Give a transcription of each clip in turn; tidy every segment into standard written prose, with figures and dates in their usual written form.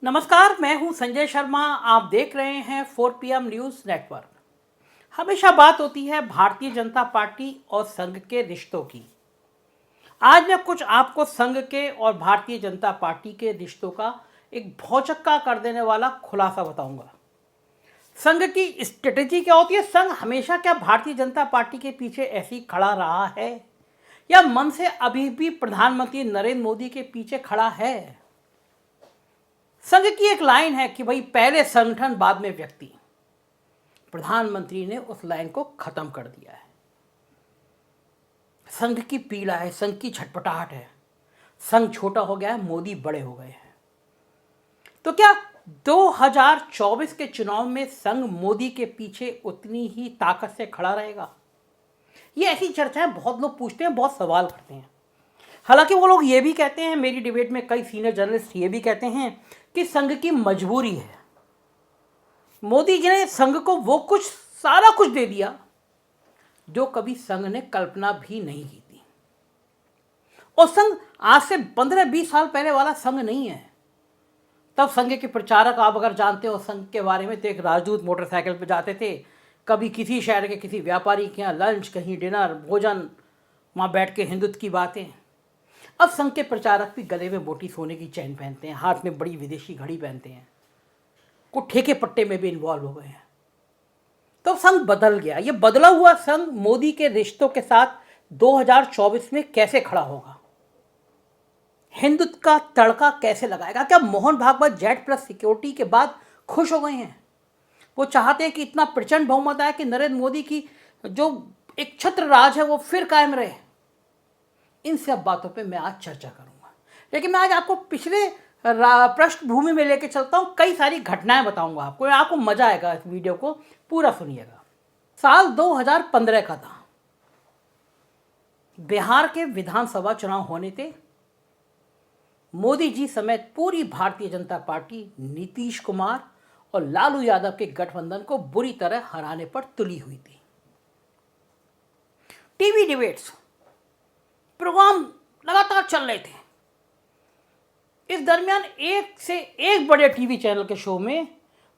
नमस्कार, मैं हूं संजय शर्मा। आप देख रहे हैं 4 PM न्यूज़ नेटवर्क। हमेशा बात होती है भारतीय जनता पार्टी और संघ के रिश्तों की। आज मैं कुछ आपको संघ के और भारतीय जनता पार्टी के रिश्तों का एक भौचक्का कर देने वाला खुलासा बताऊंगा। संघ की स्ट्रेटेजी क्या होती है? संघ हमेशा क्या भारतीय जनता पार्टी के पीछे ऐसे ही खड़ा रहा है या मन से अभी भी प्रधानमंत्री नरेंद्र मोदी के पीछे खड़ा है? संघ की एक लाइन है कि भाई पहले संगठन बाद में व्यक्ति। प्रधानमंत्री ने उस लाइन को खत्म कर दिया है। संघ की पीड़ा है, संघ की छटपटाहट है। संघ छोटा हो गया है, मोदी बड़े हो गए हैं। तो क्या 2024 के चुनाव में संघ मोदी के पीछे उतनी ही ताकत से खड़ा रहेगा? ये ऐसी चर्चाएं बहुत लोग पूछते हैं, बहुत सवाल करते हैं। हालांकि वो लोग ये भी कहते हैं, मेरी डिबेट में कई सीनियर जर्नलिस्ट ये भी कहते हैं कि संघ की मजबूरी है। मोदी जी ने संघ को वो कुछ सारा कुछ दे दिया जो कभी संघ ने कल्पना भी नहीं की थी। और संघ आज से 15-20 साल पहले वाला संघ नहीं है। तब संघ के प्रचारक, आप अगर जानते हो संघ के बारे में, तो एक राजदूत मोटरसाइकिल पर जाते थे, कभी किसी शहर के किसी व्यापारी के यहाँ लंच, कहीं डिनर, भोजन, वहाँ बैठ के हिंदुत्व की बातें। अब संघ के प्रचारक भी गले में मोटी सोने की चैन पहनते हैं, हाथ में बड़ी विदेशी घड़ी पहनते हैं, कुछ ठेके पट्टे में भी इन्वॉल्व हो गए हैं। तो संघ बदल गया। ये बदला हुआ संघ मोदी के रिश्तों के साथ 2024 में कैसे खड़ा होगा? हिंदुत्व का तड़का कैसे लगाएगा? क्या मोहन भागवत Z+ सिक्योरिटी के बाद खुश हो गए हैं? वो चाहते हैं कि इतना प्रचंड बहुमत आए कि नरेंद्र मोदी की जो एक छत्र राज है वो फिर कायम रहे। इन सब बातों पे मैं आज चर्चा करूंगा, लेकिन मैं आज आपको पिछले पृष्ठभूमि में लेके चलता हूँ। कई सारी घटनाएं बताऊंगा आपको मजा आएगा। इस वीडियो को पूरा सुनिएगा। साल 2015 का था। बिहार के विधानसभा चुनाव होने थे। मोदी जी समेत पूरी भारतीय जनता पार्टी नीतीश कुमार और लालू यादव के गठबंधन को बुरी तरह हराने पर तुली हुई थी। टीवी डिबेट्स प्रोग्राम लगातार चल रहे थे। इस दरमियान एक से एक बड़े टीवी चैनल के शो में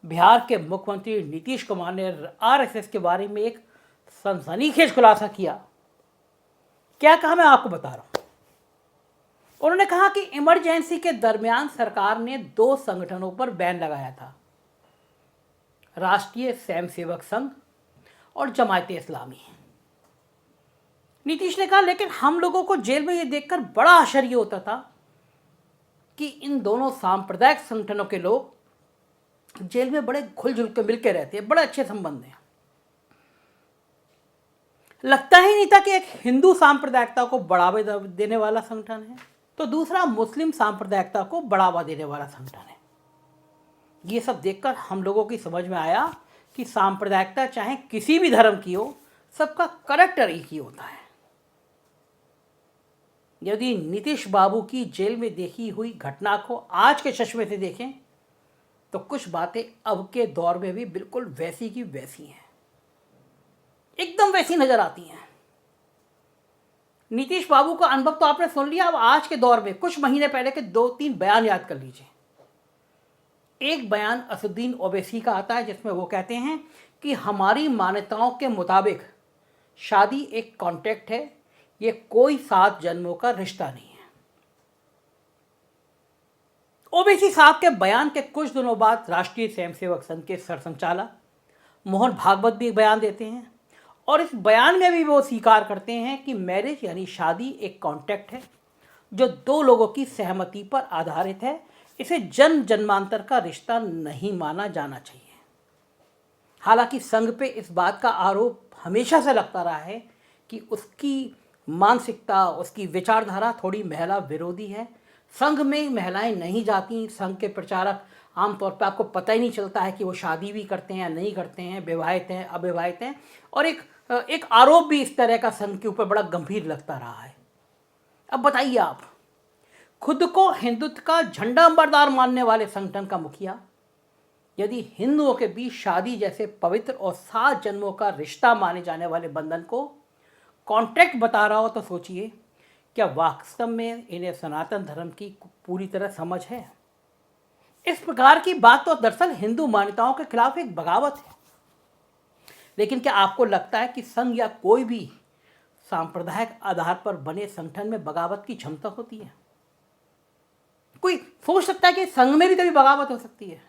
बिहार के मुख्यमंत्री नीतीश कुमार ने आरएसएस के बारे में एक सनसनीखेज खुलासा किया। क्या कहा मैं आपको बता रहा हूं। उन्होंने कहा कि इमरजेंसी के दरमियान सरकार ने 2 संगठनों पर बैन लगाया था, राष्ट्रीय स्वयंसेवक संघ और जमायत इस्लामी। नीतीश ने कहा लेकिन हम लोगों को जेल में ये देखकर बड़ा आश्चर्य होता था कि इन दोनों सांप्रदायिक संगठनों के लोग जेल में बड़े घुल-जुल के मिलके रहते हैं, बड़े अच्छे संबंध हैं। लगता ही नहीं था कि एक हिंदू सांप्रदायिकता को बढ़ावा देने वाला संगठन है तो दूसरा मुस्लिम सांप्रदायिकता को बढ़ावा देने वाला संगठन है। ये सब देखकर हम लोगों की समझ में आया कि सांप्रदायिकता चाहे किसी भी धर्म की हो, सबका कैरेक्टर एक ही होता है। यदि नीतीश बाबू की जेल में देखी हुई घटना को आज के चश्मे से देखें तो कुछ बातें अब के दौर में भी बिल्कुल वैसी की वैसी हैं, एकदम वैसी नजर आती हैं। नीतीश बाबू का अनुभव तो आपने सुन लिया। अब आज के दौर में कुछ महीने पहले के 2-3 बयान याद कर लीजिए। एक बयान असदुद्दीन ओवैसी का आता है जिसमें वो कहते हैं कि हमारी मान्यताओं के मुताबिक शादी एक कॉन्ट्रैक्ट है, ये कोई 7 जन्मों का रिश्ता नहीं है। ओवैसी साहब के बयान के कुछ दिनों बाद राष्ट्रीय स्वयंसेवक संघ के सरसंघचालक मोहन भागवत भी एक बयान देते हैं और इस बयान में भी वो स्वीकार करते हैं कि मैरिज यानी शादी एक कॉन्ट्रैक्ट है जो 2 लोगों की सहमति पर आधारित है। इसे जन्म जन्मांतर का रिश्ता नहीं माना जाना चाहिए। हालांकि संघ पे इस बात का आरोप हमेशा से लगता रहा है कि उसकी मानसिकता, उसकी विचारधारा थोड़ी महिला विरोधी है। संघ में महिलाएं नहीं जाती। संघ के प्रचारक आमतौर पर आपको पता ही नहीं चलता है कि वो शादी भी करते हैं या नहीं करते हैं, विवाहित हैं, अविवाहित हैं। और एक आरोप भी इस तरह का संघ के ऊपर बड़ा गंभीर लगता रहा है। अब बताइए आप, खुद को हिंदुत्व का झंडा बरदार मानने वाले संगठन का मुखिया यदि हिंदुओं के बीच शादी जैसे पवित्र और 7 जन्मों का रिश्ता माने जाने वाले बंधन को कॉन्ट्रैक्ट बता रहा हो तो सोचिए क्या वास्तव में इन्हें सनातन धर्म की पूरी तरह समझ है? इस प्रकार की बात तो दरअसल हिंदू मान्यताओं के खिलाफ एक बगावत है। लेकिन क्या आपको लगता है कि संघ या कोई भी सांप्रदायिक आधार पर बने संगठन में बगावत की क्षमता होती है? कोई सोच सकता है कि संघ में भी कभी बगावत हो सकती है?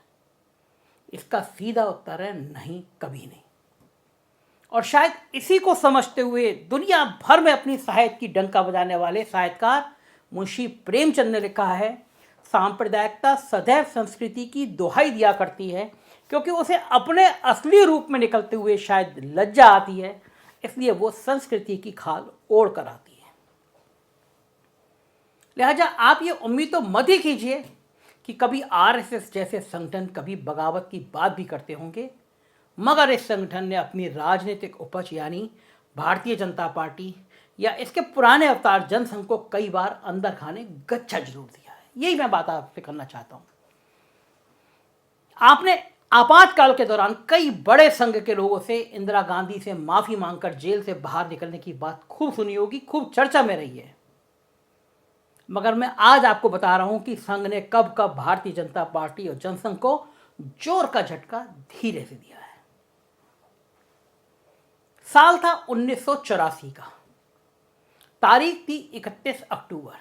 इसका सीधा उत्तर है नहीं, कभी नहीं। और शायद इसी को समझते हुए दुनिया भर में अपनी साहित्य की डंका बजाने वाले साहित्यकार मुंशी प्रेमचंद ने लिखा है, सांप्रदायिकता सदैव संस्कृति की दुहाई दिया करती है, क्योंकि उसे अपने असली रूप में निकलते हुए शायद लज्जा आती है, इसलिए वो संस्कृति की खाल ओढ़ कर आती है। लिहाजा आप ये उम्मीद तो मत ही कीजिए कि कभी आरएसएस जैसे संगठन कभी बगावत की बात भी करते होंगे, मगर इस संगठन ने अपनी राजनीतिक उपज यानी भारतीय जनता पार्टी या इसके पुराने अवतार जनसंघ को कई बार अंदर खाने गच्चा जरूर दिया है। यही मैं बात आपसे करना चाहता हूं। आपने आपातकाल के दौरान कई बड़े संघ के लोगों से इंदिरा गांधी से माफी मांगकर जेल से बाहर निकलने की बात खूब सुनी होगी, खूब चर्चा में रही है। मगर मैं आज आपको बता रहा हूं कि संघ ने कब कब भारतीय जनता पार्टी और जनसंघ को जोर का झटका धीरे से दिया है। साल था 1984 का, तारीख थी 31 अक्टूबर।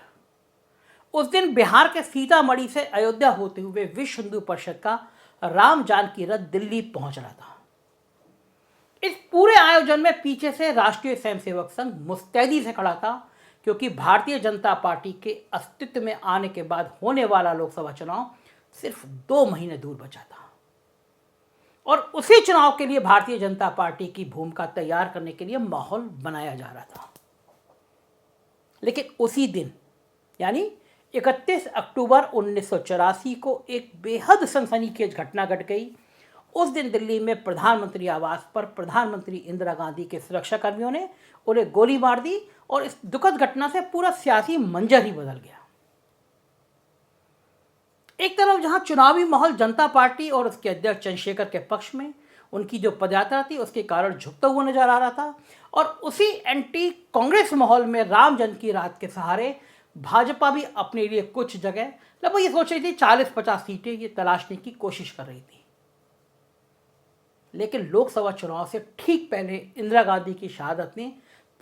उस दिन बिहार के सीतामढ़ी से अयोध्या होते हुए विश्व हिंदू परिषद का राम जानकी रथ दिल्ली पहुंच रहा था। इस पूरे आयोजन में पीछे से राष्ट्रीय स्वयंसेवक संघ मुस्तैदी से खड़ा था, क्योंकि भारतीय जनता पार्टी के अस्तित्व में आने के बाद होने वाला लोकसभा चुनाव सिर्फ 2 महीने दूर बचा था और उसी चुनाव के लिए भारतीय जनता पार्टी की भूमिका तैयार करने के लिए माहौल बनाया जा रहा था। लेकिन उसी दिन यानी 31 अक्टूबर 1984 को एक बेहद सनसनीखेज घटना घट गई। उस दिन दिल्ली में प्रधानमंत्री आवास पर प्रधानमंत्री इंदिरा गांधी के सुरक्षाकर्मियों ने उन्हें गोली मार दी और इस दुखद घटना से पूरा सियासी मंजर ही बदल गया। एक तरफ जहां चुनावी माहौल जनता पार्टी और उसके अध्यक्ष चंद्रशेखर के पक्ष में, उनकी जो पदयात्रा थी उसके कारण झुकता हुआ नजर आ रहा था, और उसी एंटी कांग्रेस माहौल में राम जानकी रात के सहारे भाजपा भी अपने लिए कुछ जगह लगभग ये सोच रही थी 40-50 सीटें ये तलाशने की कोशिश कर रही थी। लेकिन लोकसभा चुनाव से ठीक पहले इंदिरा गांधी की शहादत ने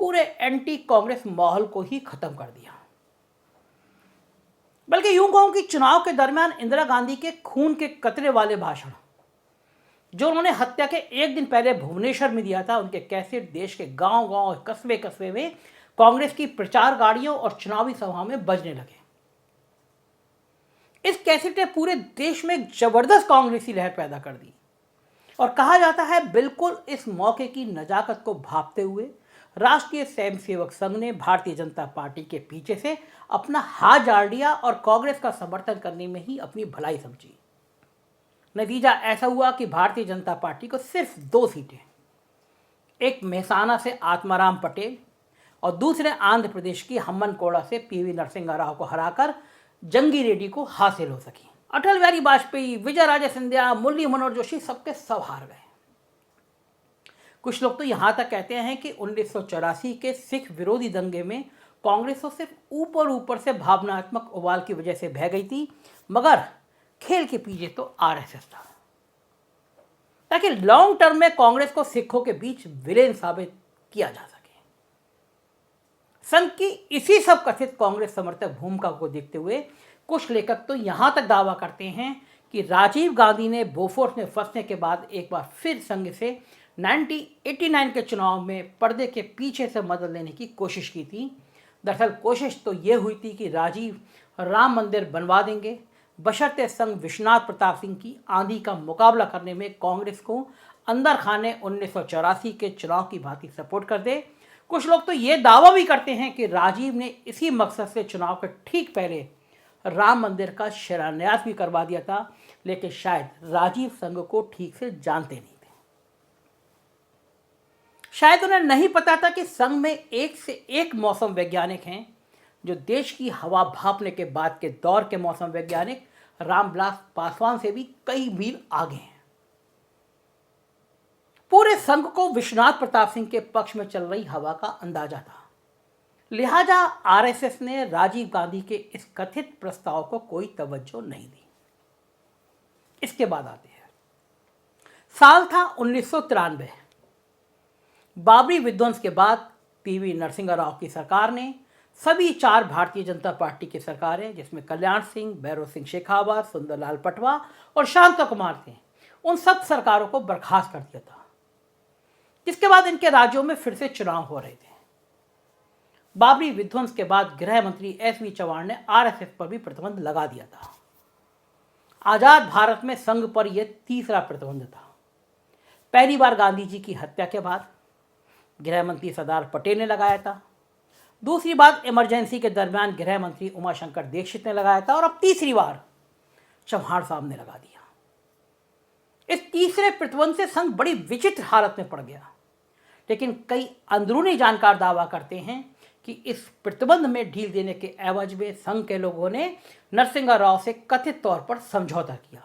पूरे एंटी कांग्रेस माहौल को ही खत्म कर दिया। बल्कि यूं कहूं कि चुनाव के दरमियान इंदिरा गांधी के खून के कतरे वाले भाषण जो उन्होंने हत्या के एक दिन पहले भुवनेश्वर में दिया था, उनके कैसेट देश के गांव गांव और कस्बे कस्बे में कांग्रेस की प्रचार गाड़ियों और चुनावी सभाओं में बजने लगे। इस कैसेट ने पूरे देश में एक जबरदस्त कांग्रेसी लहर पैदा कर दी और कहा जाता है बिल्कुल इस मौके की नजाकत को भांपते हुए राष्ट्रीय स्वयंसेवक संघ ने भारतीय जनता पार्टी के पीछे से अपना हाथ झाड़ लिया और कांग्रेस का समर्थन करने में ही अपनी भलाई समझी। नतीजा ऐसा हुआ कि भारतीय जनता पार्टी को सिर्फ 2 सीटें, एक मेहसाना से आत्माराम पटेल और दूसरे आंध्र प्रदेश की हम्मनकोड़ा से पीवी नरसिंहा राव को हराकर जंगी रेड्डी को हासिल हो सकी। अटल बिहारी वाजपेयी, विजय राजे सिंधिया, मुरली मनोहर जोशी सबके सब हार गए। कुछ लोग तो यहां तक कहते हैं कि 1984 के सिख विरोधी दंगे में कांग्रेस तो सिर्फ ऊपर ऊपर से भावनात्मक उबाल की वजह से बह गई थी, मगर खेल के पीछे तो आरएसएस था, ताकि लॉन्ग टर्म में कांग्रेस को सिखों के बीच विलेन साबित किया जा सके। संघ की इसी सब कथित कांग्रेस समर्थक भूमिका को देखते हुए कुछ लेखक तो यहां तक दावा करते हैं कि राजीव गांधी ने बोफोर्स में फंसने के बाद एक बार फिर संघ से 1989 के चुनाव में पर्दे के पीछे से मदद लेने की कोशिश की थी। दरअसल कोशिश तो ये हुई थी कि राजीव राम मंदिर बनवा देंगे, बशर्ते संघ विश्वनाथ प्रताप सिंह की आंधी का मुकाबला करने में कांग्रेस को अंदर खाने 1984 के चुनाव की भांति सपोर्ट कर दे। कुछ लोग तो ये दावा भी करते हैं कि राजीव ने इसी मकसद से चुनाव के ठीक पहले राम मंदिर का शिलान्यास भी करवा दिया था, लेकिन शायद राजीव संघ को ठीक से जानते नहीं थे। शायद उन्हें नहीं पता था कि संघ में एक से एक मौसम वैज्ञानिक हैं जो देश की हवा भांपने के बाद के दौर के मौसम वैज्ञानिक रामविलास पासवान से भी कई मील आगे हैं। पूरे संघ को विश्वनाथ प्रताप सिंह के पक्ष में चल रही हवा का अंदाजा था, लिहाजा आरएसएस ने राजीव गांधी के इस कथित प्रस्ताव को कोई तवज्जो नहीं दी। इसके बाद आते हैं, साल था 1993। बाबरी विध्वंस के बाद पीवी नरसिंह राव की सरकार ने सभी 4 भारतीय जनता पार्टी की सरकारें, जिसमें कल्याण सिंह, भैरव सिंह शेखावत, सुंदरलाल पटवा और शांता कुमार थे, उन सब सरकारों को बर्खास्त कर दिया था। जिसके बाद इनके राज्यों में फिर से चुनाव हो रहे थे। बाबरी विध्वंस के बाद गृह मंत्री एस.वी. चव्हाण ने आरएसएस पर भी प्रतिबंध लगा दिया था। आजाद भारत में संघ पर यह तीसरा प्रतिबंध था। पहली बार गांधी जी की हत्या के बाद गृह मंत्री सरदार पटेल ने लगाया था। दूसरी बार इमरजेंसी के दरमियान गृह मंत्री उमाशंकर दीक्षित ने लगाया था, और अब तीसरी बार चव्हाण साहब ने लगा दिया। इस तीसरे प्रतिबंध से संघ बड़ी विचित्र हालत में पड़ गया, लेकिन कई अंदरूनी जानकार दावा करते हैं कि इस प्रतिबंध में ढील देने के एवज में संघ के लोगों ने नरसिंह राव से कथित तौर पर समझौता किया,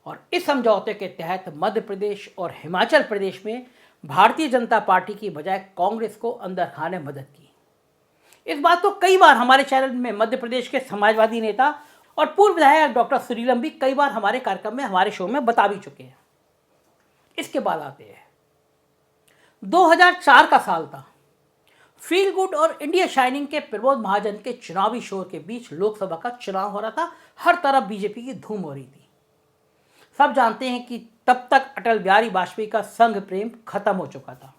और इस समझौते के तहत मध्य प्रदेश और हिमाचल प्रदेश में भारतीय जनता पार्टी की बजाय कांग्रेस को अंदर खाने मदद की। इस बात को कई बार हमारे चैनल में मध्य प्रदेश के समाजवादी नेता और पूर्व विधायक डॉक्टर सुरीलम भी कई बार हमारे कार्यक्रम में, हमारे शो में बता भी चुके हैं। इसके बाद आते हैं 2004 का साल था। फील गुड और इंडिया शाइनिंग के प्रमोद महाजन के चुनावी शोर के बीच लोकसभा का चुनाव हो रहा था। हर तरफ बीजेपी की धूम हो रही थी। सब जानते हैं कि तब तक अटल बिहारी वाजपेयी का संघ प्रेम खत्म हो चुका था।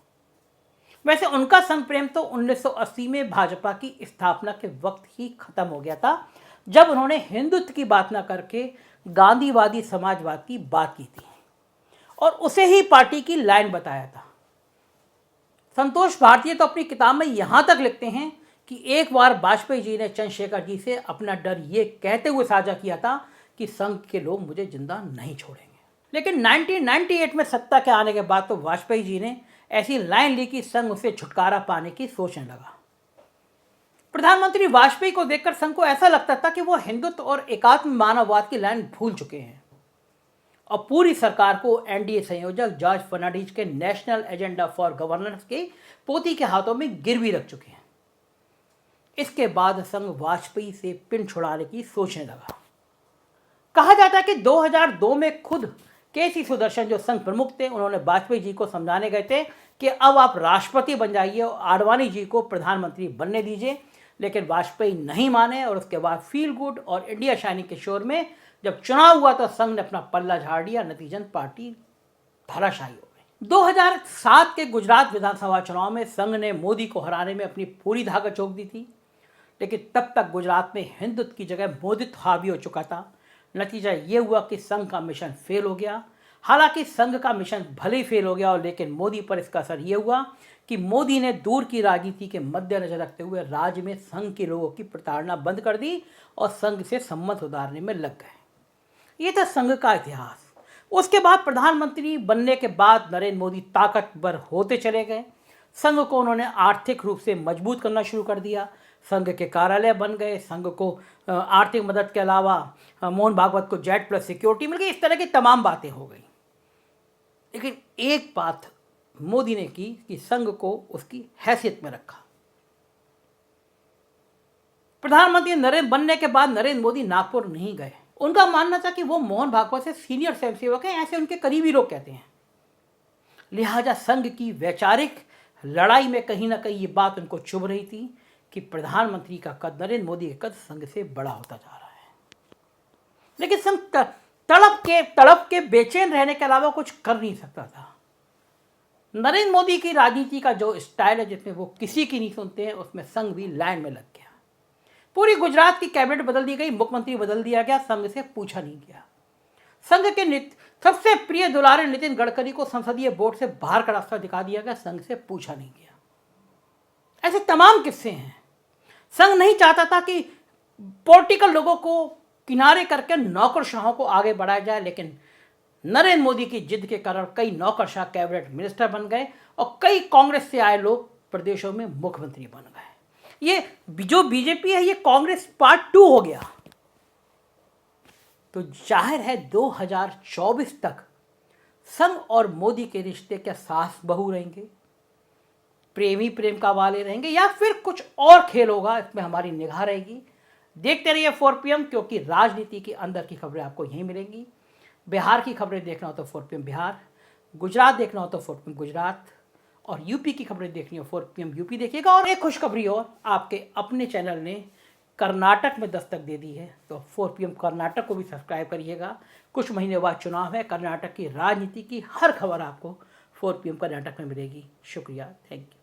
वैसे उनका संघ प्रेम तो 1980 में भाजपा की स्थापना के वक्त ही खत्म हो गया था, जब उन्होंने हिंदुत्व की बात न करके गांधीवादी समाजवाद की बात की थी, और उसे ही पार्टी की लाइन बताया था। संतोष भारतीय तो अपनी किताब में यहां तक लिखते हैं कि एक बार वाजपेयी जी ने चंद्रशेखर जी से अपना डर ये कहते हुए साझा किया था कि संघ के लोग मुझे जिंदा नहीं छोड़ेंगे। लेकिन 1998 में सत्ता के आने के बाद तो वाजपेयी जी ने ऐसी लाइन ली कि संघ उसे छुटकारा पाने की सोचने लगा। प्रधानमंत्री वाजपेयी को देखकर संघ को ऐसा लगता था कि वो हिंदुत्व और एकात्म मानववाद की लाइन भूल चुके हैं, और पूरी सरकार को एनडीए संयोजक जॉर्ज फर्नांडिस के नेशनल एजेंडा फॉर गवर्नेंस के पोती के हाथों में गिरवी रख चुके हैं। इसके बाद संघ वाजपेयी से पिन छुड़ाने की सोचने लगा। कहा जाता है कि 2002 में खुद के.सी. सुदर्शन, जो संघ प्रमुख थे, उन्होंने वाजपेयी जी को समझाने गए थे कि अब आप राष्ट्रपति बन जाइए और आडवाणी जी को प्रधानमंत्री बनने दीजिए, लेकिन वाजपेयी नहीं माने, और उसके बाद फील गुड और इंडिया शाइनिंग के शोर में जब चुनाव हुआ तो संघ ने अपना पल्ला झाड़ दिया। नतीजन पार्टी धराशायी हो गई। 2007 के गुजरात विधानसभा चुनाव में संघ ने मोदी को हराने में अपनी पूरी ताकत झोंक दी थी, लेकिन तब तक गुजरात में हिंदुत्व की जगह मोदित्व हावी हो चुका था। नतीजा ये हुआ कि संघ का मिशन फेल हो गया। हालांकि संघ का मिशन भले ही फेल हो गया, और लेकिन मोदी पर इसका असर ये हुआ कि मोदी ने दूर की राजनीति के मद्देनजर रखते हुए राज्य में संघ के लोगों की प्रताड़ना बंद कर दी और संघ से संबंध सुधारने में लग गए। ये था संघ का इतिहास। उसके बाद प्रधानमंत्री बनने के बाद नरेंद्र मोदी ताकतवर होते चले गए। संघ को उन्होंने आर्थिक रूप से मजबूत करना शुरू कर दिया। संघ के कार्यालय बन गए। संघ को आर्थिक मदद के अलावा मोहन भागवत को जेड प्लस सिक्योरिटी मिल गई। इस तरह की तमाम बातें हो गई। लेकिन एक बात मोदी ने की कि संघ को उसकी हैसियत में रखा। प्रधानमंत्री नरेंद्र बनने के बाद नरेंद्र मोदी नागपुर नहीं गए। उनका मानना था कि वो मोहन भागवत से सीनियर स्वयंसेवक हैं, ऐसे उनके करीबी लोग कहते हैं। लिहाजा संघ की वैचारिक लड़ाई में कहीं ना कहीं ये बात उनको चुभ रही थी कि प्रधानमंत्री का कद, नरेंद्र मोदी का कद संघ से बड़ा होता जा रहा है। लेकिन संघ तड़प के बेचैन रहने के अलावा कुछ कर नहीं सकता था। नरेंद्र मोदी की राजनीति का जो स्टाइल है, जिसमें वो किसी की नहीं सुनते हैं, उसमें संघ भी लाइन में लग गया। पूरी गुजरात की कैबिनेट बदल दी गई, मुख्यमंत्री बदल दिया गया, संघ से पूछा नहीं गया। संघ के सबसे प्रिय दुलारे नितिन गडकरी को संसदीय बोर्ड से बाहर का रास्ता दिखा दिया गया, संघ से पूछा नहीं गया। ऐसे तमाम किस्से हैं। संघ नहीं चाहता था कि पॉलिटिकल लोगों को किनारे करके नौकरशाहों को आगे बढ़ाया जाए, लेकिन नरेंद्र मोदी की जिद के कारण कई नौकरशाह कैबिनेट मिनिस्टर बन गए और कई कांग्रेस से आए लोग प्रदेशों में मुख्यमंत्री बन गए। ये जो बीजेपी है, ये कांग्रेस पार्ट 2 हो गया। तो जाहिर है 2024 तक संघ और मोदी के रिश्ते क्या सास बहू रहेंगे, प्रेमी प्रेम का वाले रहेंगे, या फिर कुछ और खेल होगा, इसमें हमारी निगाह रहेगी। देखते रहिए 4 PM, क्योंकि राजनीति के अंदर की खबरें आपको यहीं मिलेंगी। बिहार की खबरें देखना हो तो 4 PM बिहार, गुजरात देखना हो तो 4 PM गुजरात, और यूपी की खबरें देखनी हो 4 PM यूपी देखिएगा। और एक खुशखबरी और, आपके अपने चैनल ने कर्नाटक में दस्तक दे दी है, तो 4 PM कर्नाटक को भी सब्सक्राइब करिएगा। कुछ महीने बाद चुनाव है, कर्नाटक की राजनीति की हर खबर आपको 4 PM कर्नाटक में मिलेगी। शुक्रिया, थैंक यू।